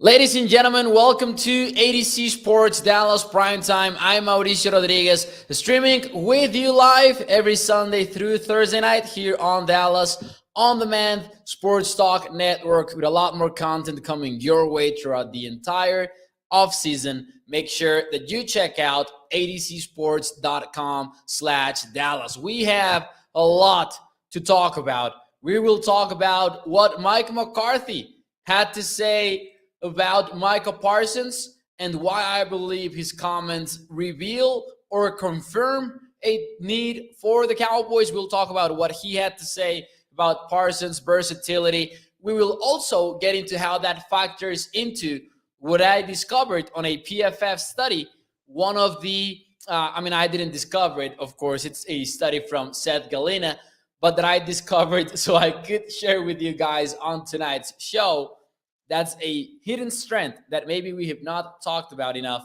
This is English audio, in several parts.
Ladies and gentlemen, welcome to ADC Sports Dallas Primetime. I'm Mauricio Rodríguez, streaming with you live every Sunday through Thursday night here on Dallas On Demand Sports Talk Network with a lot more content coming your way throughout the entire offseason. Make sure that you check out adcsports.com/Dallas. We have a lot to talk about. We will talk about what Mike McCarthy had to say about Micah Parsons and why I believe his comments reveal or confirm a need for the Cowboys. We'll talk about what he had to say about Parsons' versatility. We will also get into how that factors into what I discovered on a PFF study. One of the, I didn't discover it, of course. It's a study from Seth Galina, but that I discovered so I could share with you guys on tonight's show. That's a hidden strength that maybe we have not talked about enough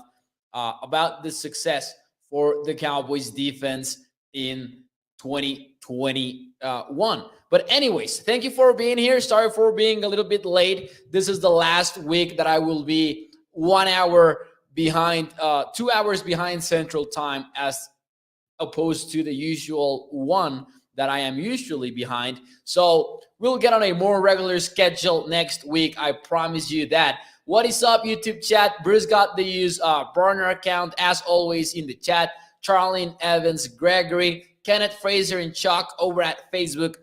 about the success for the Cowboys defense in 2021. But anyways, thank you for being here. Sorry for being a little bit late. This is the last week that I will be 1 hour behind, 2 hours behind Central Time as opposed to the usual one that I am usually behind. So we'll get on a more regular schedule next week. I promise you that. What is up, YouTube chat? Bruce got the use burner account as always in the chat. Charlene Evans, Gregory, Kenneth Fraser, and Chuck over at Facebook.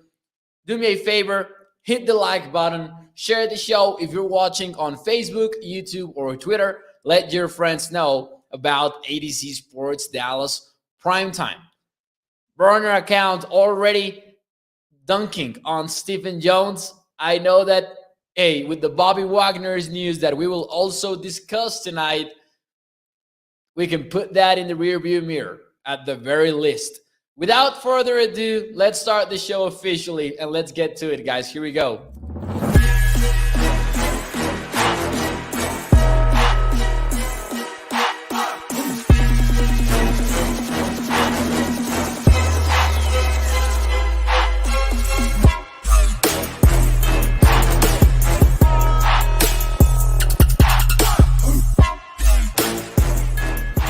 Do me a favor, hit the like button, share the show. If you're watching on Facebook, YouTube, or Twitter, let your friends know about ADC Sports Dallas Primetime. Burner account already dunking on Stephen Jones. I know that, with the Bobby Wagner's news that we will also discuss tonight, we can put that in the rearview mirror at the very least. Without further ado, let's start the show officially and let's get to it, guys. Here we go.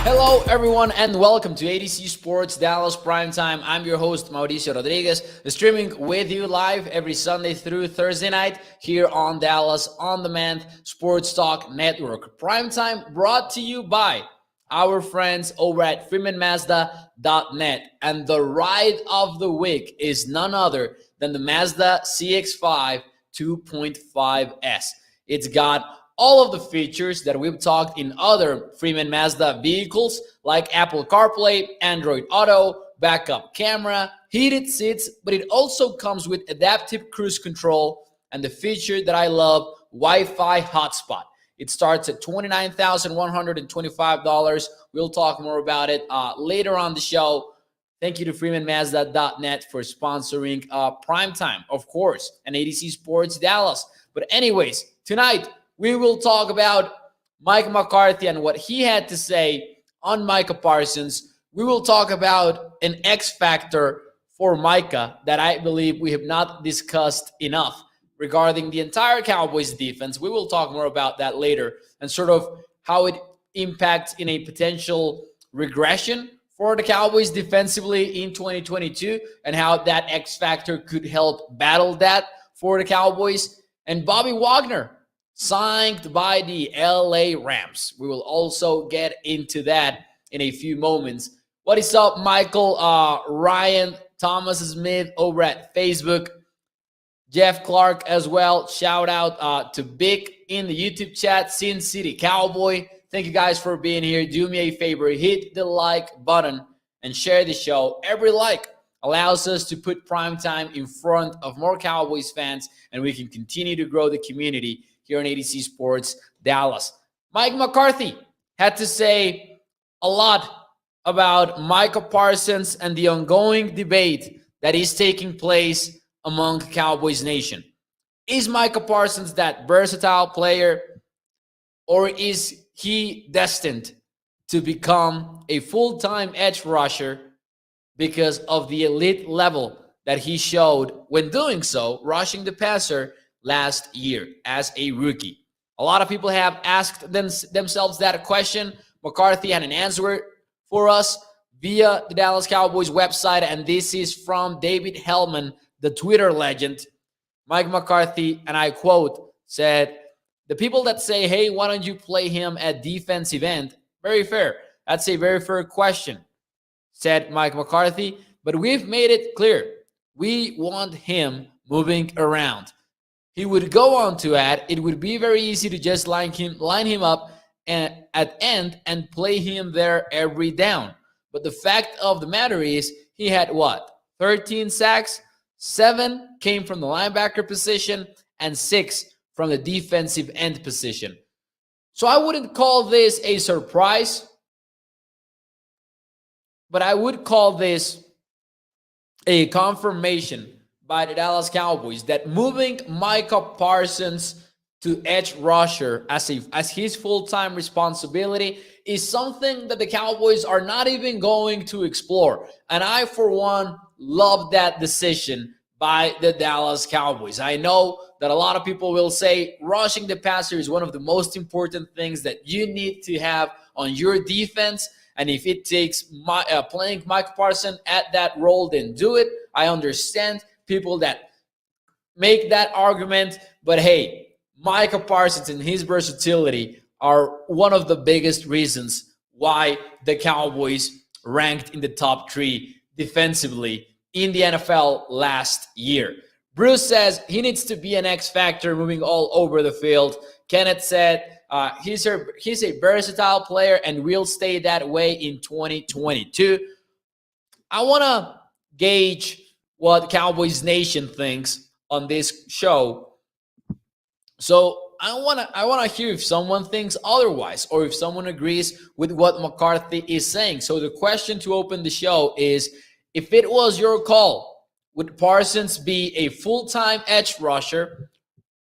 Hello, everyone, and welcome to ADC Sports Dallas Primetime. I'm your host, Mauricio Rodríguez, streaming with you live every Sunday through Thursday night here on Dallas On Demand Sports Talk Network. Primetime brought to you by our friends over at freemanmazda.net. And the ride of the week is none other than the Mazda CX-5 2.5S. It's got all of the features that we've talked in other Freeman Mazda vehicles like Apple CarPlay, Android Auto, backup camera, heated seats, but it also comes with adaptive cruise control and the feature that I love, Wi-Fi hotspot. It starts at $29,125. We'll talk more about it later on the show. Thank you to freemanmazda.net for sponsoring Primetime, of course, and ADC Sports Dallas. But anyways, tonight, we will talk about Mike McCarthy and what he had to say on Micah Parsons. We will talk about an X factor for Micah that I believe we have not discussed enough regarding the entire Cowboys defense. We will talk more about that later and sort of how it impacts in a potential regression for the Cowboys defensively in 2022 and how that X factor could help battle that for the Cowboys. And Bobby Wagner, signed by the LA Rams. We will also get into that in a few moments. What is up, Michael, Ryan, Thomas Smith over at Facebook, Jeff Clark as well. Shout out to Big in the YouTube chat, Sin City Cowboy. Thank you guys for being here. Do me a favor, hit the like button and share the show. Every like allows us to put Primetime in front of more Cowboys fans, and we can continue to grow the community here on ADC Sports Dallas. Mike McCarthy had to say a lot about Micah Parsons and the ongoing debate that is taking place among Cowboys Nation. Is Micah Parsons that versatile player, or is he destined to become a full-time edge rusher because of the elite level that he showed when doing so, rushing the passer last year as a rookie? A lot of people have asked themselves that question. McCarthy had an answer for us via the Dallas Cowboys website, and this is from David Hellman, the Twitter legend. Mike McCarthy, and I quote, said, "The people that say, hey, why don't you play him at defensive end? Very fair. That's a very fair question," said Mike McCarthy. "But we've made it clear. We want him moving around." He would go on to add, "It would be very easy to just line him up at end and play him there every down. But the fact of the matter is, he had what? 13 sacks? 7 came from the linebacker position and 6 from the defensive end position." So I wouldn't call this a surprise, but I would call this a confirmation by the Dallas Cowboys that moving Micah Parsons to edge rusher as his full-time responsibility is something that the Cowboys are not even going to explore. And I, for one, love that decision by the Dallas Cowboys. I know that a lot of people will say rushing the passer is one of the most important things that you need to have on your defense. And if it takes playing Micah Parsons at that role, then do it. I understand people that make that argument, but hey, Micah Parsons and his versatility are one of the biggest reasons why the Cowboys ranked in the top 3 defensively in the NFL last year. Bruce says he needs to be an X factor moving all over the field. Kenneth said he's a versatile player and will stay that way in 2022. I want to gauge what Cowboys Nation thinks on this show. So I want to hear if someone thinks otherwise or if someone agrees with what McCarthy is saying. So the question to open the show is, if it was your call, would Parsons be a full-time edge rusher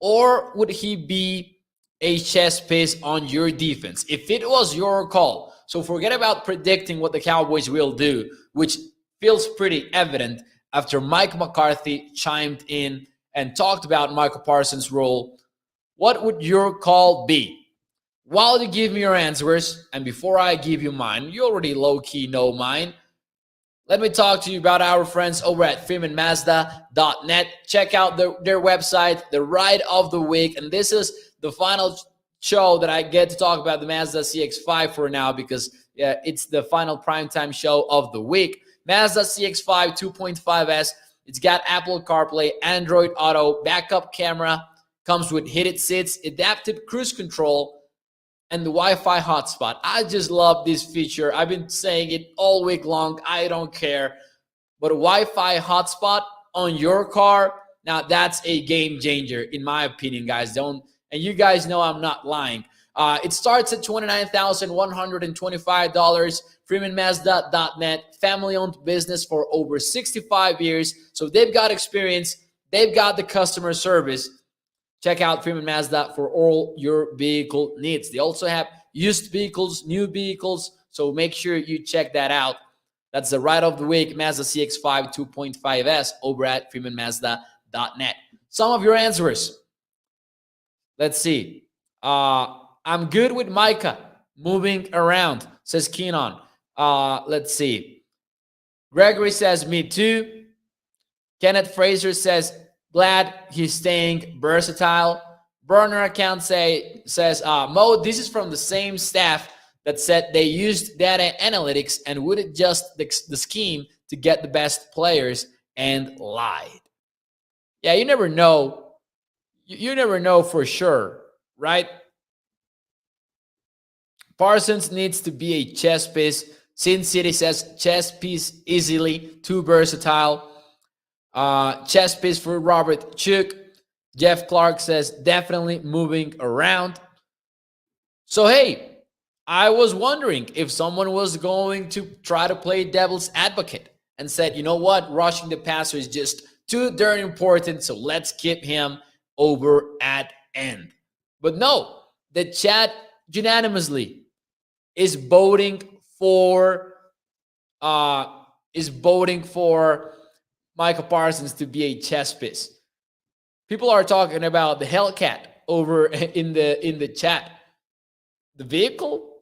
or would he be a chess piece on your defense? If it was your call. So forget about predicting what the Cowboys will do, which feels pretty evident after Mike McCarthy chimed in and talked about Micah Parsons' role. What would your call be? While you give me your answers, and before I give you mine, you already low-key know mine, let me talk to you about our friends over at freemanmazda.net. Check out their website, the ride of the week, and this is the final show that I get to talk about the Mazda CX-5 for now because it's the final primetime show of the week. Mazda CX-5 2.5S. It's got Apple CarPlay, Android Auto, backup camera, comes with heated seats, adaptive cruise control, and the Wi-Fi hotspot. I just love this feature. I've been saying it all week long. I don't care. But a Wi-Fi hotspot on your car, now that's a game changer, in my opinion, guys. And you guys know I'm not lying. It starts at $29,125. FreemanMazda.net, family-owned business for over 65 years. So they've got experience. They've got the customer service. Check out Freeman Mazda for all your vehicle needs. They also have used vehicles, new vehicles. So make sure you check that out. That's the ride of the week, Mazda CX-5 2.5S over at FreemanMazda.net. Some of your answers. Let's see. I'm good with Micah moving around, says Keenan. Let's see. Gregory says, me too. Kenneth Fraser says, glad he's staying versatile. Burner account says, Mo, this is from the same staff that said they used data analytics and would adjust the scheme to get the best players and lied. Yeah, you never know. You never know for sure, right? Parsons needs to be a chess piece. Sin City says chess piece easily, too versatile. Chess piece for Robert Chook. Jeff Clark says definitely moving around. So, hey, I was wondering if someone was going to try to play devil's advocate and said, you know what, rushing the passer is just too darn important, so let's keep him over at end. But no, the chat unanimously is voting for Micah Parsons to be a chess piece. People are talking about the Hellcat over in the chat. The vehicle?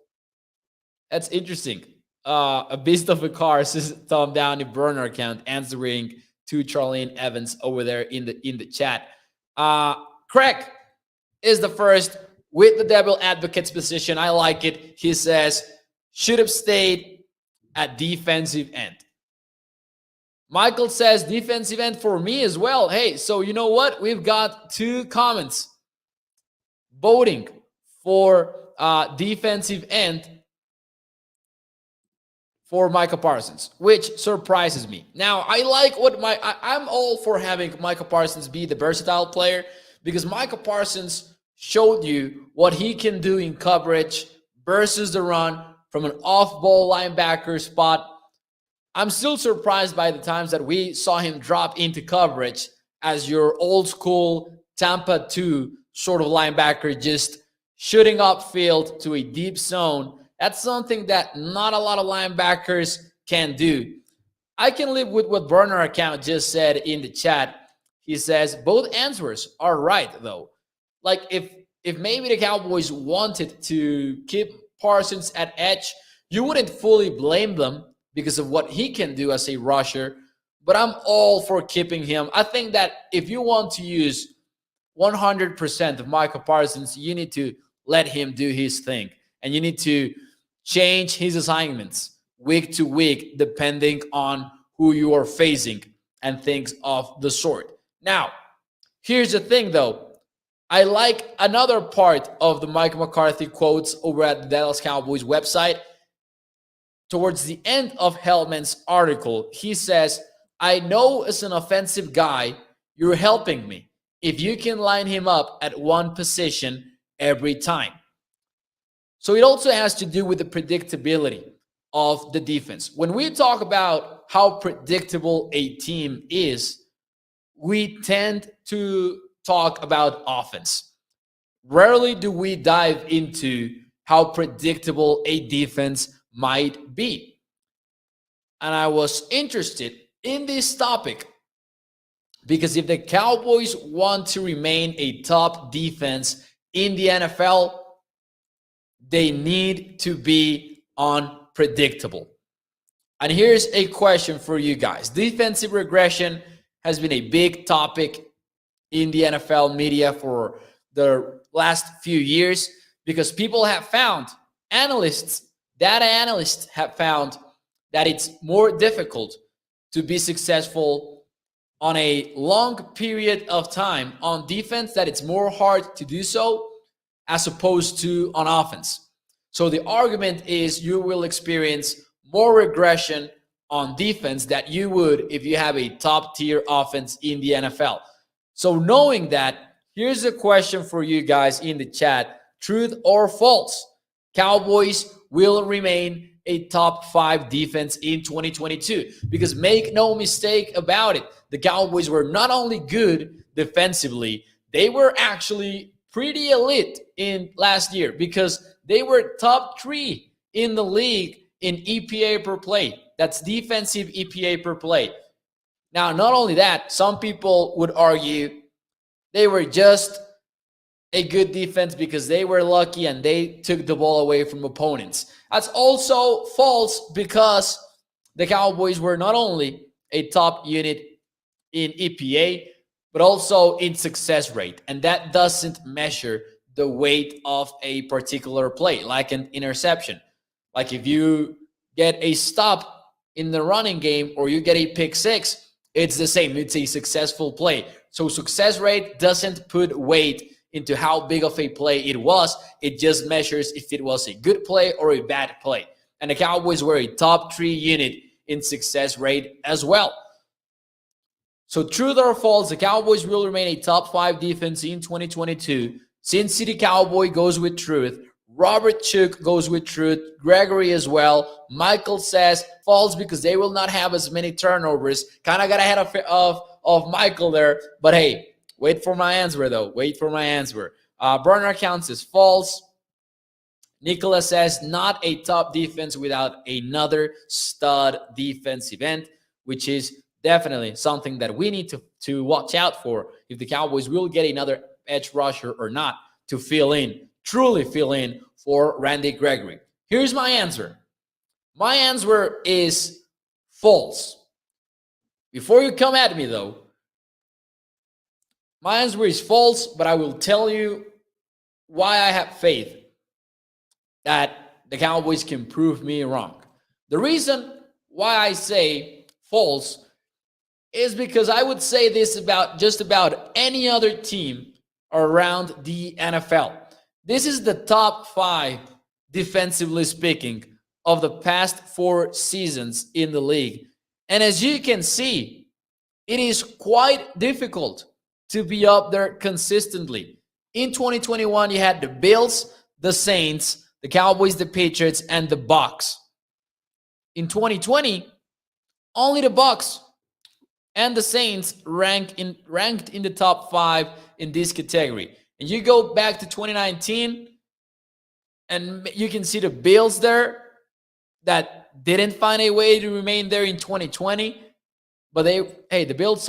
That's interesting. A beast of a car says thumb down the burner account, answering to Charlene Evans over there in the chat. Craig is the first with the devil advocate's position. I like it. He says should have stayed at defensive end. Michael says defensive end for me as well. Hey, so you know what? We've got 2 comments voting for defensive end for Micah Parsons, which surprises me. Now, I like what I'm all for having Micah Parsons be the versatile player, because Micah Parsons showed you what he can do in coverage versus the run from an off-ball linebacker spot. I'm still surprised by the times that we saw him drop into coverage as your old school Tampa 2 sort of linebacker, just shooting upfield to a deep zone. That's something that not a lot of linebackers can do. I can live with what Burner account just said in the chat. He says both answers are right, though. Like if maybe the Cowboys wanted to keep Parsons at edge, you wouldn't fully blame them because of what he can do as a rusher. But I'm all for keeping him. I think that if you want to use 100% of Micah Parsons, you need to let him do his thing. And you need to change his assignments week to week depending on who you are facing and things of the sort. Now, here's the thing, though. I like another part of the Mike McCarthy quotes over at the Dallas Cowboys website. Towards the end of Hellman's article, he says, I know as an offensive guy, you're helping me if you can line him up at one position every time. So it also has to do with the predictability of the defense. When we talk about how predictable a team is, we tend to talk about offense. Rarely do we dive into how predictable a defense might be. And I was interested in this topic because if the Cowboys want to remain a top defense in the NFL, they need to be unpredictable. And here's a question for you guys. Defensive regression has been a big topic in the NFL media for the last few years because people have found, data analysts have found that it's more difficult to be successful on a long period of time on defense, that it's more hard to do so as opposed to on offense. So the argument is you will experience more regression on defense that you would if you have a top tier offense in the NFL. So knowing that, here's a question for you guys in the chat. Truth or false? Cowboys will remain a top 5 defense in 2022. Because make no mistake about it, the Cowboys were not only good defensively, they were actually pretty elite in last year because they were top 3 in the league in EPA per play. That's defensive EPA per play. Now, not only that, some people would argue they were just a good defense because they were lucky and they took the ball away from opponents. That's also false because the Cowboys were not only a top unit in EPA, but also in success rate. And that doesn't measure the weight of a particular play, like an interception. Like if you get a stop in the running game or you get a pick 6, it's the same. It's a successful play. So success rate doesn't put weight into how big of a play it was. It just measures if it was a good play or a bad play. And the Cowboys were a top 3 unit in success rate as well. So truth or false, the Cowboys will remain a top 5 defense in 2022. Sin City Cowboy goes with truth. Robert Chook goes with truth. Gregory as well. Michael says false because they will not have as many turnovers. Kind of got ahead of Michael there. But hey, wait for my answer though. Wait for my answer. Burner counts as false. Nicholas says not a top defense without another stud defensive end, which is definitely something that we need to watch out for if the Cowboys will get another edge rusher or not to fill in, truly fill in for Randy Gregory? Here's my answer. My answer is false. Before you come at me, though, my answer is false, but I will tell you why I have faith that the Cowboys can prove me wrong. The reason why I say false is because I would say this about just about any other team around the NFL. This is the top 5, defensively speaking, of the past 4 seasons in the league. And as you can see, it is quite difficult to be up there consistently. In 2021, you had the Bills, the Saints, the Cowboys, the Patriots, and the Bucs. In 2020, only the Bucs and the Saints ranked in the top 5 in this category. And you go back to 2019, and you can see the Bills there that didn't find a way to remain there in 2020. But the Bills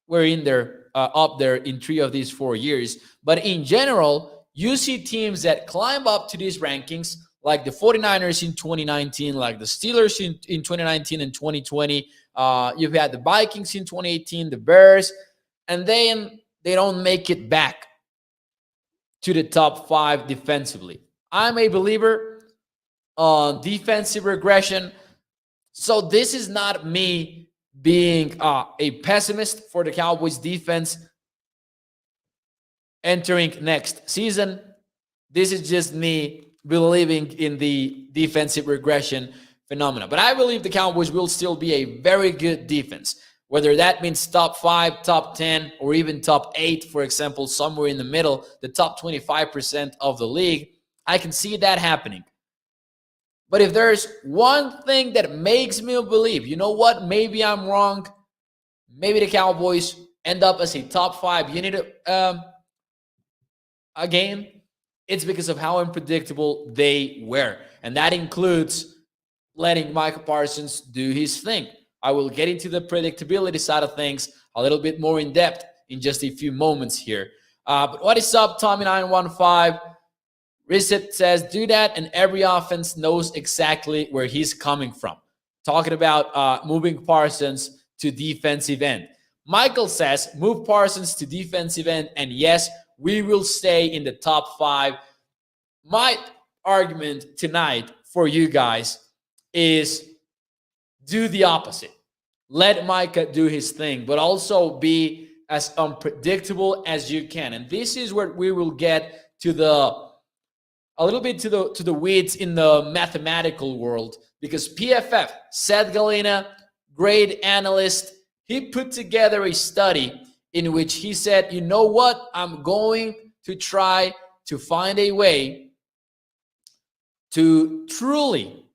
were in there, up there in 3 of these 4 years. But in general, you see teams that climb up to these rankings, like the 49ers in 2019, like the Steelers in 2019 and 2020. You've had the Vikings in 2018, the Bears, and then they don't make it back to the top 5 defensively. I'm a believer on defensive regression. So this is not me being a pessimist for the Cowboys defense entering next season. This is just me believing in the defensive regression phenomena. But I believe the Cowboys will still be a very good defense, whether that means top 5, top 10, or even top 8, for example, somewhere in the middle, the top 25% of the league. I can see that happening. But if there's one thing that makes me believe, you know what, maybe I'm wrong, maybe the Cowboys end up as a top 5 unit again, it's because of how unpredictable they were. And that includes letting Micah Parsons do his thing. I will get into the predictability side of things a little bit more in depth in just a few moments here. But what is up, Tommy915? Reset says, do that, and every offense knows exactly where he's coming from. Talking about moving Parsons to defensive end. Michael says, move Parsons to defensive end, and yes, we will stay in the top 5. My argument tonight for you guys is do the opposite. Let Micah do his thing, but also be as unpredictable as you can. And this is where we will get to a little bit to the weeds in the mathematical world, because PFF, Seth Galina, great analyst, he put together a study in which he said, you know what, I'm going to try to find a way to truly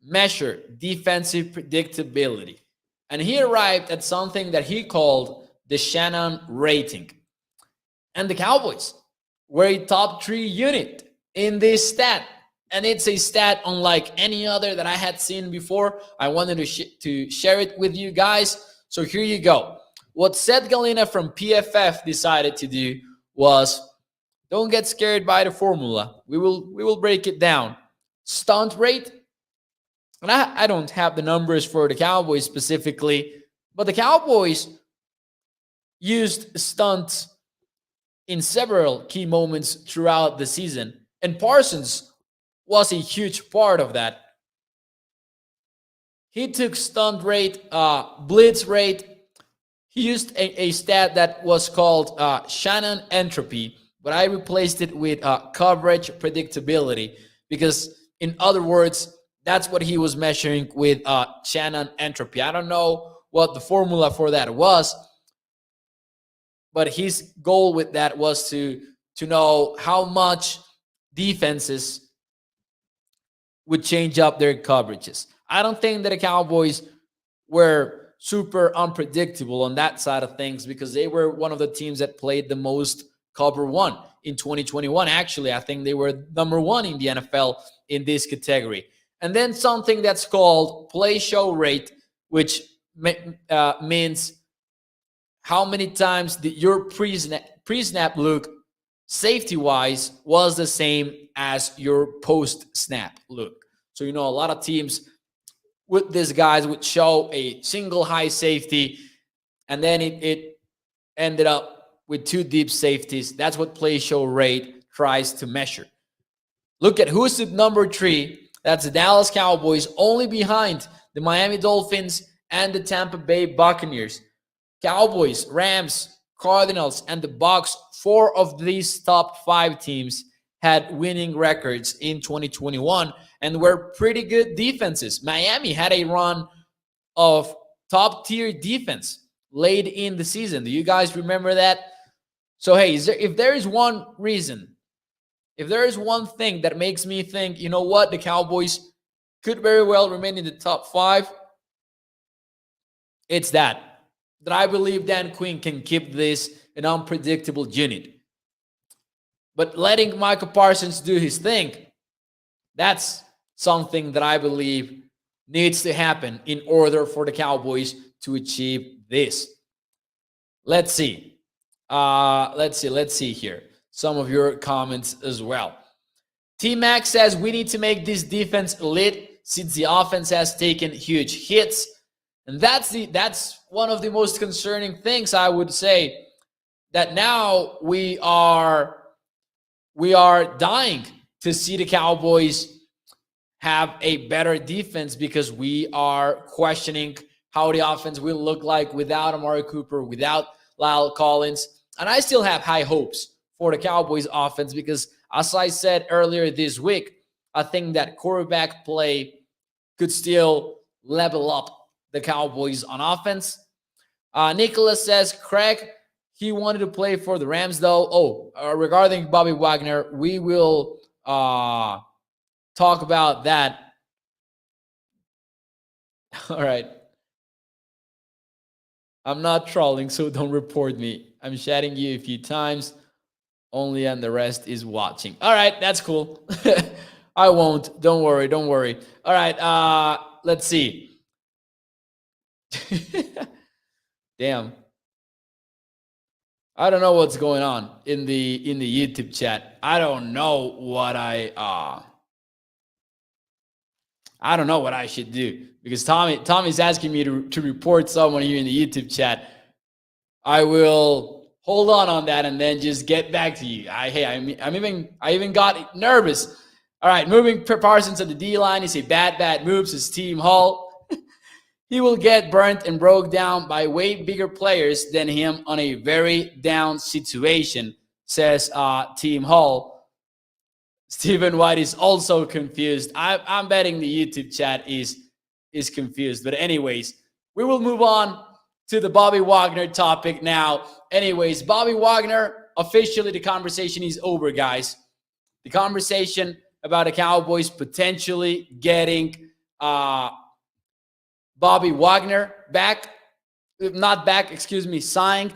measure defensive predictability. And he arrived at something that he called the Shannon rating. And the Cowboys were a top 3 unit in this stat. And it's a stat unlike any other that I had seen before. I wanted to share it with you guys. So here you go. What Seth Galina from PFF decided to do was, don't get scared by the formula. We will break it down. Stunt rate. And I don't have the numbers for the Cowboys specifically, but the Cowboys used stunts in several key moments throughout the season. And Parsons was a huge part of that. He took stunt rate, blitz rate. He used a stat that was called Shannon entropy, but I replaced it with coverage predictability, because in other words, that's what he was measuring with Shannon entropy. I don't know what the formula for that was, but his goal with that was to know how much defenses would change up their coverages. I don't think that the Cowboys were super unpredictable on that side of things, because they were one of the teams that played the most cover one in 2021. Actually, I think they were number 1 in the NFL in this category. And then something that's called play show rate, which means how many times your pre-snap look, safety-wise, was the same as your post-snap look. So, a lot of teams with these guys would show a single high safety, and then it ended up with 2 deep safeties. That's what play show rate tries to measure. Look at who's at number 3. That's the Dallas Cowboys, only behind the Miami Dolphins and the Tampa Bay Buccaneers. Cowboys, Rams, Cardinals, and the Bucs, 4 of these top 5 teams had winning records in 2021 and were pretty good defenses. Miami had a run of top-tier defense late in the season. Do you guys remember that? So, hey, if there is one reason, if there is one thing that makes me think, you know what, the Cowboys could very well remain in the top 5, it's that I believe Dan Quinn can keep this an unpredictable unit. But letting Micah Parsons do his thing, that's something that I believe needs to happen in order for the Cowboys to achieve this. Let's see. Let's see here. Some of your comments as well. T-Mac says we need to make this defense elite since the offense has taken huge hits. And that's one of the most concerning things, I would say, that now we are dying to see the Cowboys have a better defense because we are questioning how the offense will look like without Amari Cooper, without Lyle Collins. And I still have high hopes for the Cowboys offense because, as I said earlier this week, I think that quarterback play could still level up the Cowboys on offense. Nicholas says, Craig, he wanted to play for the Rams, though. Regarding Bobby Wagner, we will talk about that. All right. I'm not trolling, so don't report me. I'm chatting you a few times only, and the rest is watching. All right, that's cool. I won't. Don't worry. All right, let's see. Damn. I don't know what's going on in the YouTube chat. I don't know what I don't know what I should do because Tommy's asking me to report someone here in the YouTube chat. I will hold on that and then just get back to you. I even got nervous. All right, moving Parsons to the D line. He say bad moves. His team Hall. He will get burnt and broke down by way bigger players than him on a very down situation, says Team Hall. Stephen White is also confused. I'm betting the YouTube chat is confused. But anyways, we will move on to the Bobby Wagner topic now. Anyways, Bobby Wagner, officially the conversation is over, guys. The conversation about the Cowboys potentially getting Bobby Wagner signed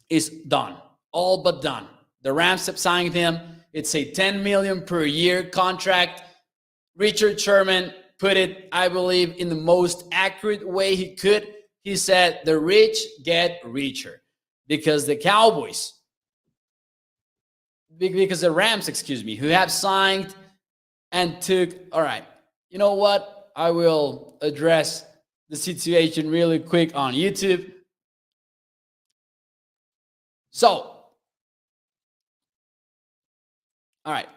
is done. All but done. The Rams have signed him. It's a $10 million per year contract. Richard Sherman put it, I believe, in the most accurate way he could. He said, the rich get richer because the Rams, who have signed and took, all right, you know what? I will address the situation really quick on YouTube. So, all right,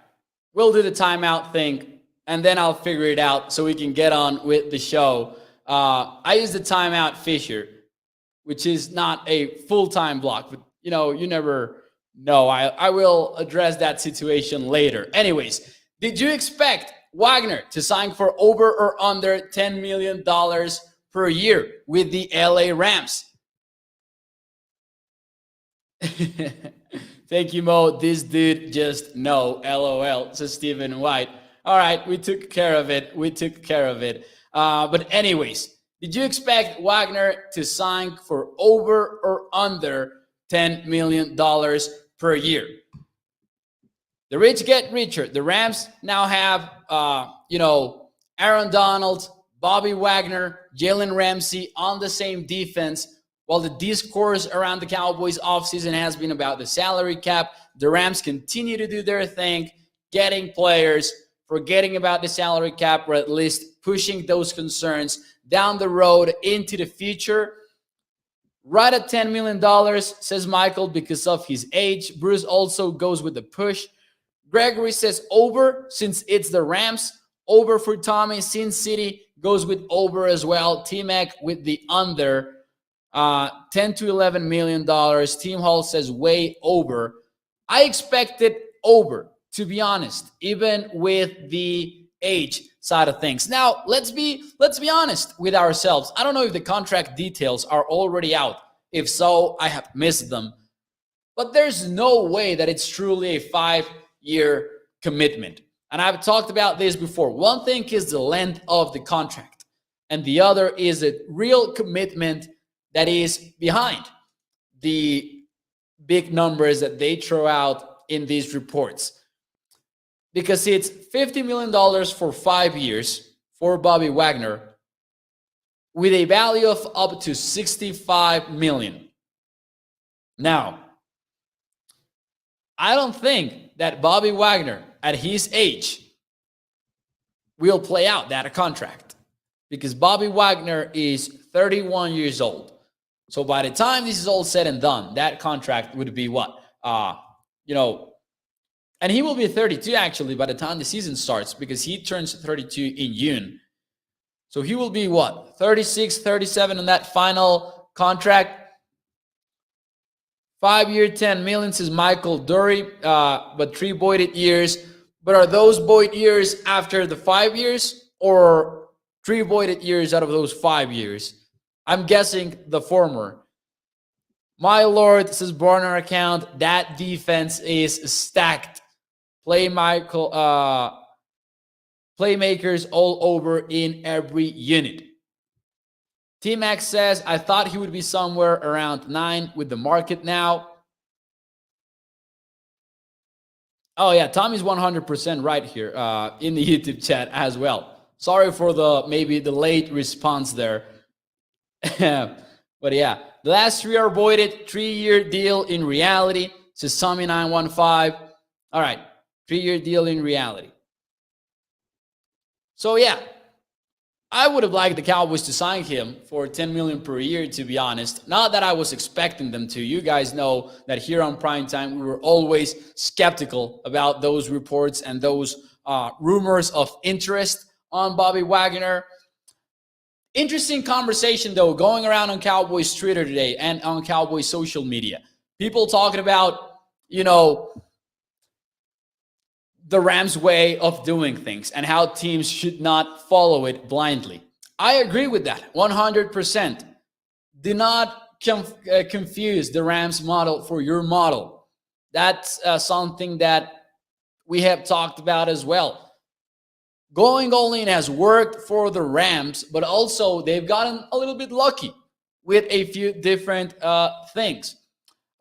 we'll do the timeout thing, and then I'll figure it out so we can get on with the show. I use the timeout feature, which is not a full-time block, but, you never know. I will address that situation later. Anyways, did you expect Wagner to sign for over or under $10 million per year with the LA Rams? Thank you, Mo. This dude just no. LOL, says Stephen White. All right, we took care of it. But anyways, did you expect Wagner to sign for over or under $10 million per year? The rich get richer. The Rams now have, Aaron Donald, Bobby Wagner, Jalen Ramsey on the same defense, While the discourse around the Cowboys offseason has been about the salary cap, the Rams continue to do their thing, getting players, forgetting about the salary cap, or at least pushing those concerns down the road into the future. Right at $10 million, says Michael, because of his age. Bruce also goes with the push. Gregory says over, since it's the Rams. Over for Tommy. Sin City goes with over as well. T-Mac with the under. 10 to $11 million. Team Hall says way over. I expected over, to be honest, even with the age side of things. Now, let's be honest with ourselves. I don't know if the contract details are already out. If so, I have missed them. But there's no way that it's truly a 5-year commitment. And I've talked about this before. One thing is the length of the contract, and the other is a real commitment that is behind the big numbers that they throw out in these reports. Because it's $50 million for 5 years for Bobby Wagner with a value of up to $65 million. Now, I don't think that Bobby Wagner at his age will play out that contract, because Bobby Wagner is 31 years old. So by the time this is all said and done, that contract would be what? And he will be 32 actually by the time the season starts, because he turns 32 in June. So he will be what? 36, 37 on that final contract. 5-year, $10 million, says Michael Dury, but 3 voided years. But are those void years after the 5 years, or 3 voided years out of those 5 years? I'm guessing the former. My lord, says Barner account, that defense is stacked. Playmakers all over in every unit. T-Max says, I thought he would be somewhere around 9 with the market now. Oh yeah, Tommy's 100% right here in the YouTube chat as well. Sorry for maybe the late response there. But yeah, the last 3 are voided. 3-year deal in reality, says Tommy 915. All right, 3-year deal in reality. So yeah, I would have liked the Cowboys to sign him for $10 million per year, to be honest. Not that I was expecting them to. You guys know that here on Primetime, we were always skeptical about those reports and those rumors of interest on Bobby Wagner. Interesting conversation, though, going around on Cowboys Twitter today and on Cowboys social media. People talking about, the Rams' way of doing things and how teams should not follow it blindly. I agree with that 100%. Do not confuse the Rams model for your model. That's something that we have talked about as well. Going all in has worked for the Rams, but also they've gotten a little bit lucky with a few different things.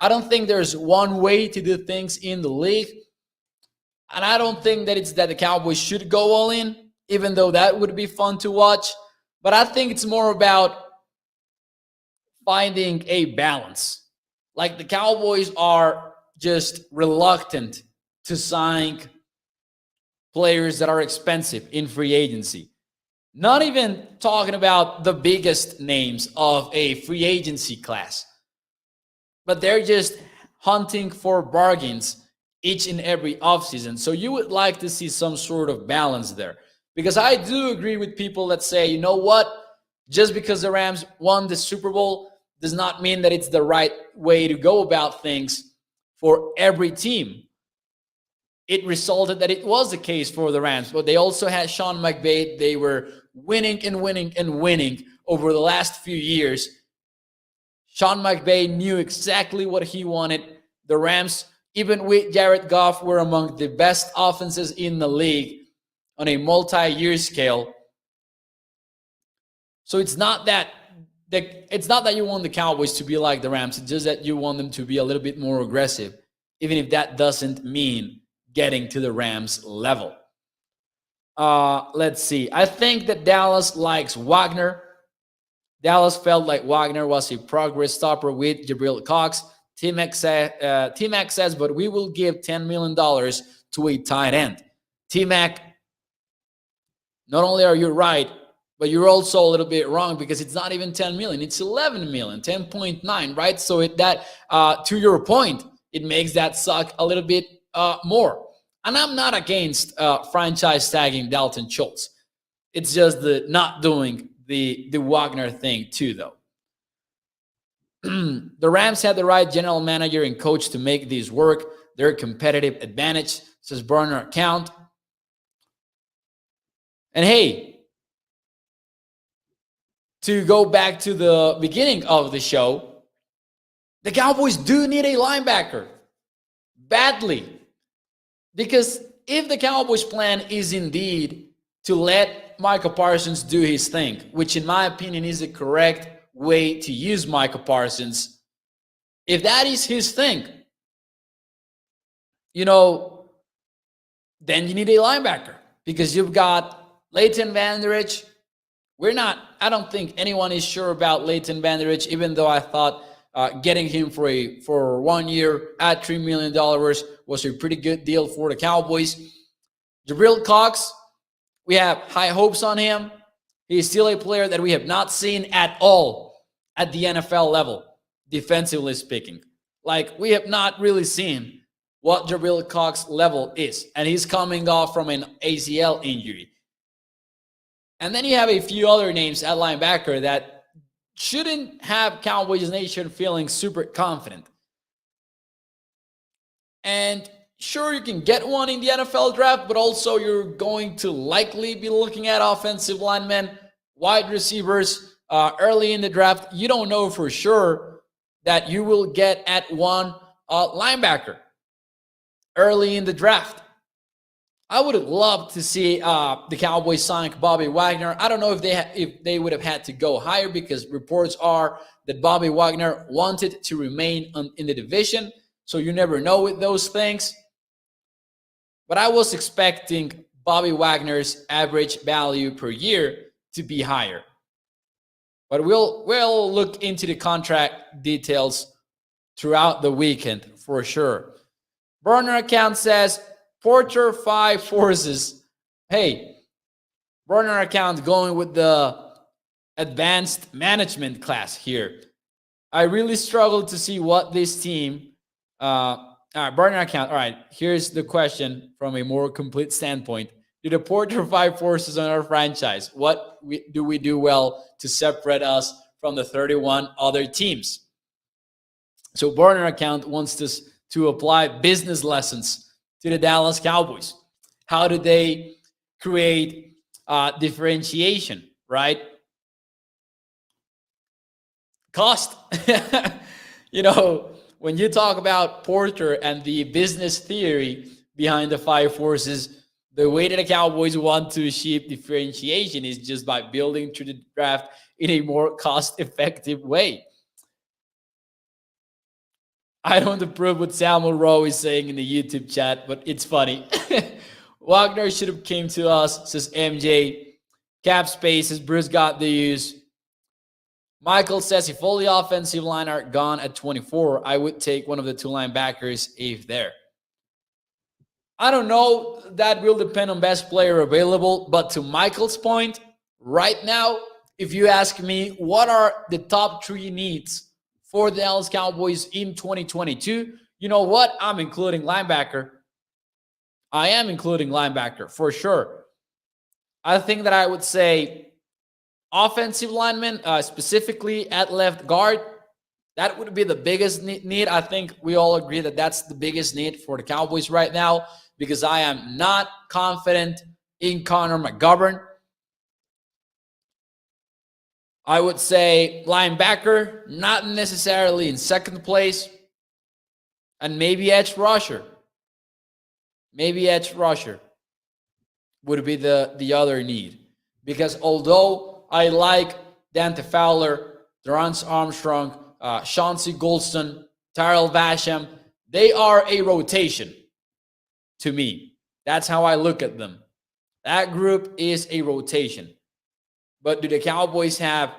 I don't think there's one way to do things in the league. And I don't think that it's that the Cowboys should go all in, even though that would be fun to watch. But I think it's more about finding a balance. Like the Cowboys are just reluctant to sign players that are expensive in free agency. Not even talking about the biggest names of a free agency class. But they're just hunting for bargains each and every offseason. So you would like to see some sort of balance there. Because I do agree with people that say, you know what? Just because the Rams won the Super Bowl does not mean that it's the right way to go about things for every team. It resulted that it was the case for the Rams, but they also had Sean McVay. They were winning and winning and winning over the last few years. Sean McVay knew exactly what he wanted. The Rams, even with Jared Goff, were among the best offenses in the league on a multi-year scale. So it's not that you want the Cowboys to be like the Rams. It's just that you want them to be a little bit more aggressive, even if that doesn't mean getting to the Rams level. Let's see. I think that Dallas likes Wagner. Dallas felt like Wagner was a progress stopper with Jabril Cox. T-Mac says, but we will give $10 million to a tight end. T-Mac, not only are you right, but you're also a little bit wrong because it's not even 10 million. It's 11 million, 10.9, right? So to your point, it makes that suck a little bit more. And I'm not against franchise tagging Dalton Schultz. It's just the not doing the Wagner thing too, though. The Rams had the right general manager and coach to make this work. Their competitive advantage, says burner account. And hey, to go back to the beginning of the show, the Cowboys do need a linebacker badly. Because if the Cowboys' plan is indeed to let Micah Parsons do his thing, which in my opinion is the correct way to use Micah Parsons, if that is his thing, then you need a linebacker because you've got Leighton Vander Esch. I don't think anyone is sure about Leighton Vander Esch, even though I thought getting him for 1 year at $3 million was a pretty good deal for the Cowboys. Jabril Cox, we have high hopes on him. He's still a player that we have not seen at all at the NFL level, defensively speaking. Like, we have not really seen what Jabril Cox level is, and he's coming off from an ACL injury. And then you have a few other names at linebacker that shouldn't have Cowboys Nation feeling super confident. And sure, you can get one in the NFL draft, but also you're going to likely be looking at offensive linemen, wide receivers early in the draft. You don't know for sure that you will get at one linebacker early in the draft. I would have loved to see the Cowboys sign Bobby Wagner. I don't know if they would have had to go higher because reports are that Bobby Wagner wanted to remain in the division. So you never know with those things. But I was expecting Bobby Wagner's average value per year to be higher. But we'll look into the contract details throughout the weekend for sure. Burner account says, Porter 5 forces. Hey, burner account going with the advanced management class here. I really struggled to see what this team, all right, burner account. All right, here's the question from a more complete standpoint. Do the Porter 5 forces on our franchise? What do we do well to separate us from the 31 other teams? So burner account wants us to apply business lessons to the Dallas Cowboys. How do they create differentiation, right? Cost. When you talk about Porter and the business theory behind the 5 forces, the way that the Cowboys want to achieve differentiation is just by building through the draft in a more cost-effective way. I don't approve what Samuel Rowe is saying in the YouTube chat, but it's funny. Wagner should have came to us, says MJ. Cap spaces, Bruce got the use. Michael says, if all the offensive line are gone at 24, I would take one of the 2 linebackers if there. I don't know. That will depend on best player available. But to Michael's point, right now, if you ask me, what are the top 3 needs for the Dallas Cowboys in 2022, you know what? I'm including linebacker. I am including linebacker for sure. I think that I would say offensive lineman, specifically at left guard, that would be the biggest need. I think we all agree that that's the biggest need for the Cowboys right now because I am not confident in Connor McGovern. I would say linebacker, not necessarily in second place, and maybe edge rusher. Maybe edge rusher would be the other need. Because although I like Dante Fowler, Durance Armstrong, Chauncey Golston, Tyrell Basham, they are a rotation to me. That's how I look at them. That group is a rotation. But do the Cowboys have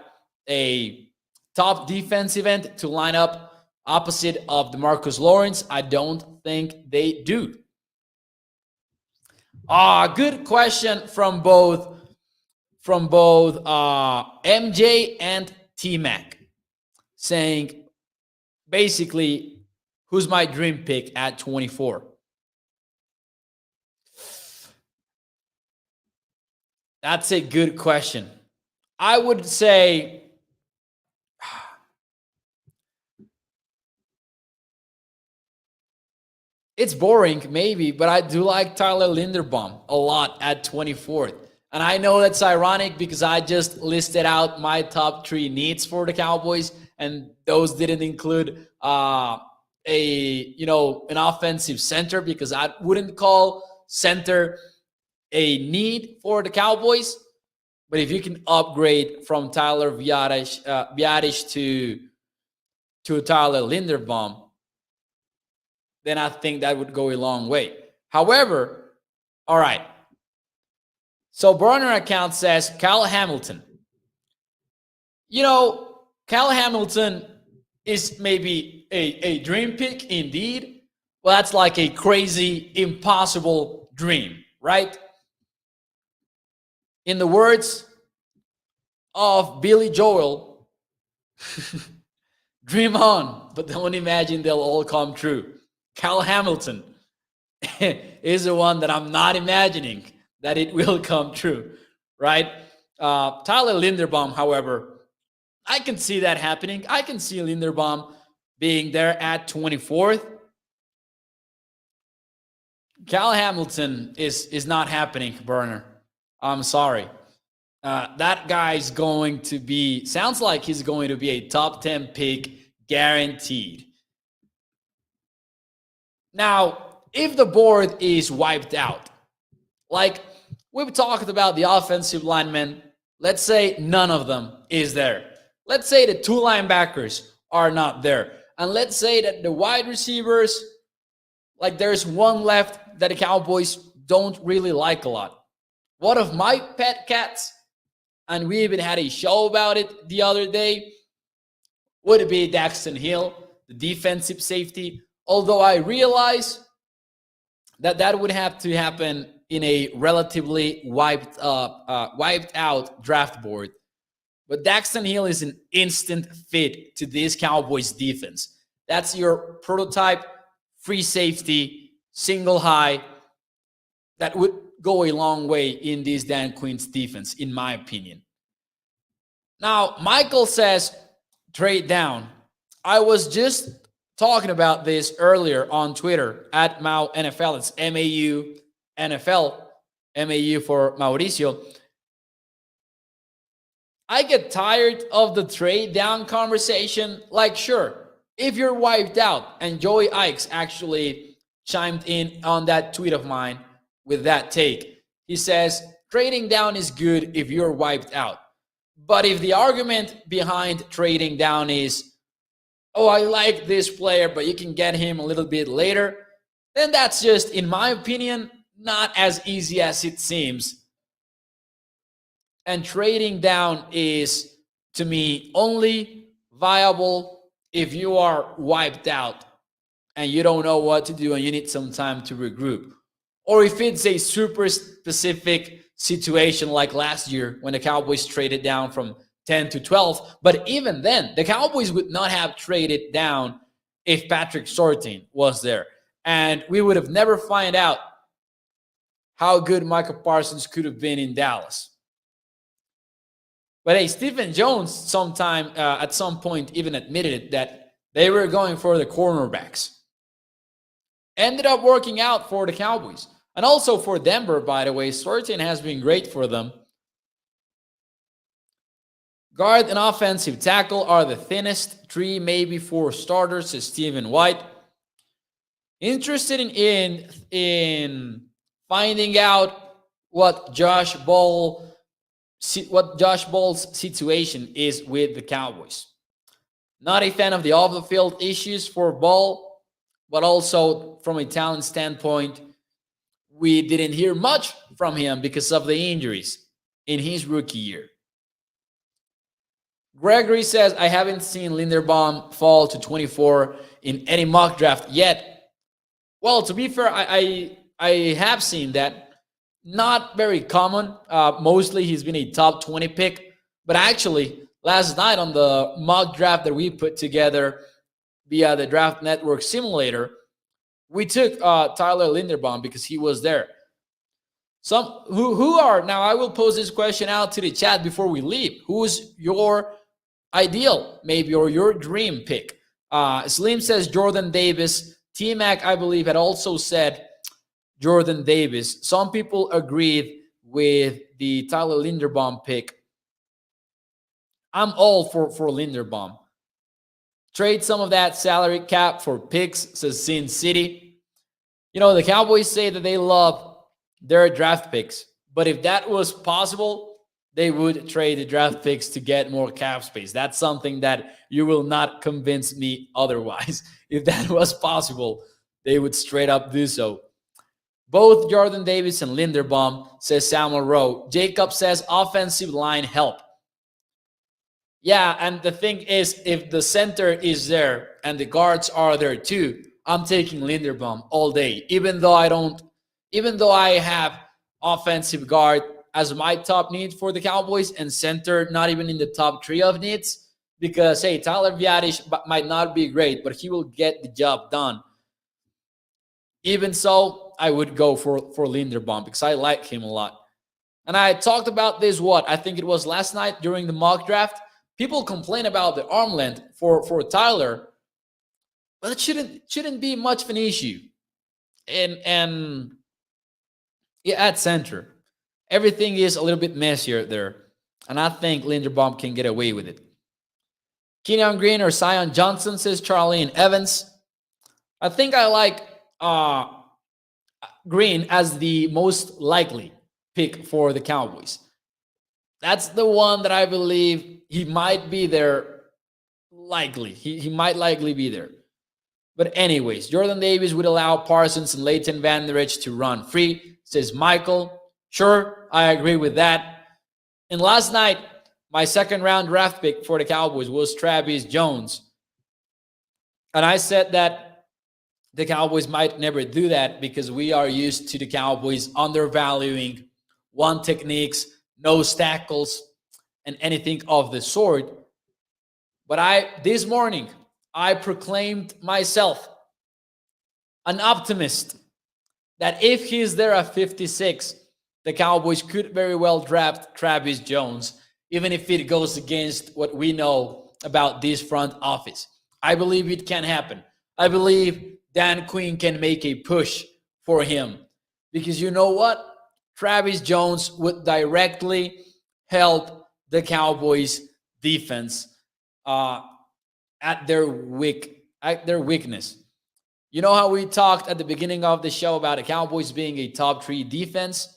a top defensive end to line up opposite of DeMarcus Lawrence? I don't think they do. Good question from both MJ and T-Mac, saying basically, who's my dream pick at 24? That's a good question. I would say it's boring, maybe, but I do like Tyler Linderbaum a lot at 24th. And I know that's ironic because I just listed out my top 3 needs for the Cowboys, and those didn't include an offensive center, because I wouldn't call center a need for the Cowboys. But if you can upgrade from Tyler Biadasz to Tyler Linderbaum, then I think that would go a long way. However, all right. So burner account says Kyle Hamilton. Kyle Hamilton is maybe a dream pick indeed. Well, that's like a crazy, impossible dream, right? In the words of Billy Joel, dream on, but don't imagine they'll all come true. Kyle Hamilton is the one that I'm not imagining that it will come true, right? Tyler Linderbaum, however, I can see that happening. I can see Linderbaum being there at 24th. Kyle Hamilton is not happening, burner. I'm sorry. That guy's sounds like he's going to be a top 10 pick guaranteed. Now, if the board is wiped out, like we've talked about the offensive linemen, let's say none of them is there. Let's say the 2 linebackers are not there. And let's say that the wide receivers, like there's one left that the Cowboys don't really like a lot. One of my pet cats, and we even had a show about it the other day, would be Daxton Hill, the defensive safety. Although I realize that would have to happen in a relatively wiped out draft board. But Daxton Hill is an instant fit to this Cowboys defense. That's your prototype free safety, single high, that would go a long way in this Dan Quinn's defense, in my opinion. Now, Michael says, trade down. I was just talking about this earlier on Twitter at Mau NFL. It's MAU NFL, MAU for Mauricio. I get tired of the trade down conversation. Like, sure, if you're wiped out, and Joey Ikes actually chimed in on that tweet of mine with that take. He says, trading down is good if you're wiped out. But if the argument behind trading down is, oh, I like this player, but you can get him a little bit later, then that's just, in my opinion, not as easy as it seems. And trading down is, to me, only viable if you are wiped out and you don't know what to do and you need some time to regroup. Or if it's a super specific situation like last year when the Cowboys traded down from 10 to 12. But even then, the Cowboys would not have traded down if Patrick Surtain was there. And we would have never find out how good Micah Parsons could have been in Dallas. But hey, Stephen Jones at some point even admitted it, that they were going for the cornerbacks. Ended up working out for the Cowboys. And also for Denver, by the way. Surtain has been great for them. Guard and offensive tackle are the thinnest 3, maybe 4 starters, says Stephen White. Interested in finding out what Josh Ball's situation is with the Cowboys. Not a fan of the off-the-field issues for Ball, but also from a talent standpoint, we didn't hear much from him because of the injuries in his rookie year. Gregory says, I haven't seen Linderbaum fall to 24 in any mock draft yet. Well, to be fair, I have seen that. Not very common. Mostly he's been a top 20 pick. But actually, last night on the mock draft that we put together via the Draft Network simulator, we took Tyler Linderbaum because he was there. Some who are now, I will pose this question out to the chat before we leave. Who's your ideal, maybe, or your dream pick? Slim says Jordan Davis. T-Mac, I believe, had also said Jordan Davis. Some people agreed with the Tyler Linderbaum pick. I'm all for Linderbaum. Trade some of that salary cap for picks, says Sin City. You know, the Cowboys say that they love their draft picks. But if that was possible, they would trade the draft picks to get more cap space. That's something that you will not convince me otherwise. If that was possible, they would straight up do so. Both Jordan Davis and Linderbaum, says Samuel Rowe. Jacob says offensive line help. Yeah, and the thing is, if the center is there and the guards are there too, I'm taking Linderbaum all day. Even though I have offensive guard as my top need for the Cowboys and center not even in the top 3 of needs, because hey, Tyler Viadic might not be great, but he will get the job done. Even so, I would go for Linderbaum because I like him a lot. And I talked about this, I think it was last night during the mock draft. People complain about the arm length for Tyler, but it shouldn't be much of an issue. And yeah, at center, everything is a little bit messier there, and I think Linderbaum can get away with it. Kenyon Green or Zion Johnson, says Charlene Evans. I think I like Green as the most likely pick for the Cowboys. That's the one that I believe he might be there. Likely. He might likely be there. But anyways, Jordan Davis would allow Parsons and Leighton Vander Esch to run free, says Michael. Sure, I agree with that. And last night, my second round draft pick for the Cowboys was Travis Jones. And I said that the Cowboys might never do that because we are used to the Cowboys undervaluing one techniques, nose tackles, and anything of the sort. But this morning, I proclaimed myself an optimist that if he's there at 56, the Cowboys could very well draft Travis Jones, even if it goes against what we know about this front office. I believe it can happen. I believe Dan Quinn can make a push for him. Because you know what? Travis Jones would directly help the Cowboys defense at their weakness. You know how we talked at the beginning of the show about the Cowboys being a top 3 defense?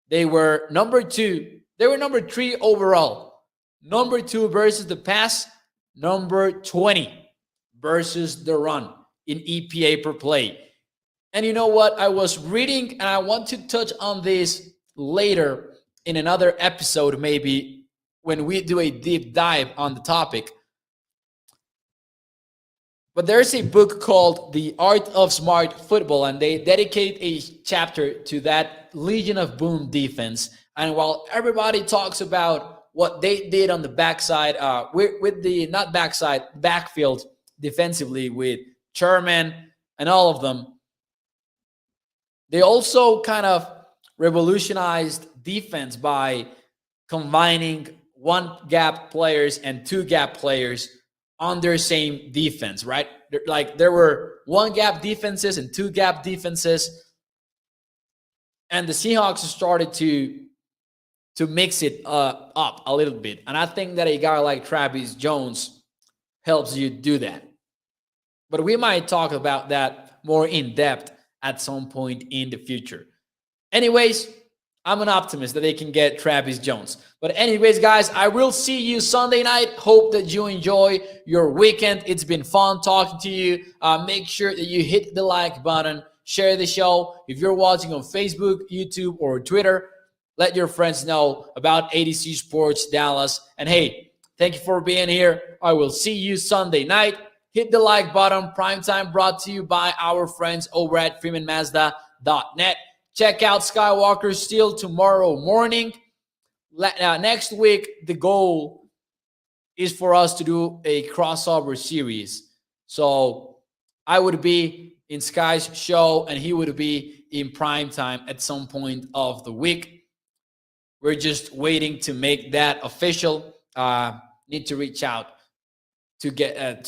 They were number 2. They were number 3 overall. Number 2 versus the pass. Number 20 versus the run in EPA per play. And you know what? I was reading, and I want to touch on this later in another episode, maybe when we do a deep dive on the topic. But there's a book called The Art of Smart Football, and they dedicate a chapter to that Legion of Boom defense. And while everybody talks about what they did on the backside, with the not backside, backfield defensively with Sherman and all of them, they also kind of revolutionized defense by combining one gap players and two gap players on their same defense, right? Like there were one gap defenses and two gap defenses. And the Seahawks started to mix it up a little bit. And I think that a guy like Travis Jones helps you do that. But we might talk about that more in depth at some point in the future. Anyways, I'm an optimist that they can get Travis Jones. But anyways, guys, I will see you Sunday night. Hope that you enjoy your weekend. It's been fun talking to you. Make sure that you hit the like button. Share the show. If you're watching on Facebook, YouTube, or Twitter, let your friends know about ADC Sports Dallas. And hey, Thank you for being here. I will see you Sunday night. Hit the like button. Primetime brought to you by our friends over at freemanmazda.net. Check out Skywalker Steel tomorrow morning. Next week, the goal is for us to do a crossover series. So I would be in Sky's show and he would be in Primetime at some point of the week. We're just waiting to make that official. Need to reach out to get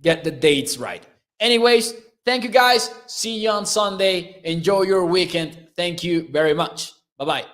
get the dates right. Anyways, thank you guys. See you on Sunday. Enjoy your weekend. Thank you very much. Bye-bye.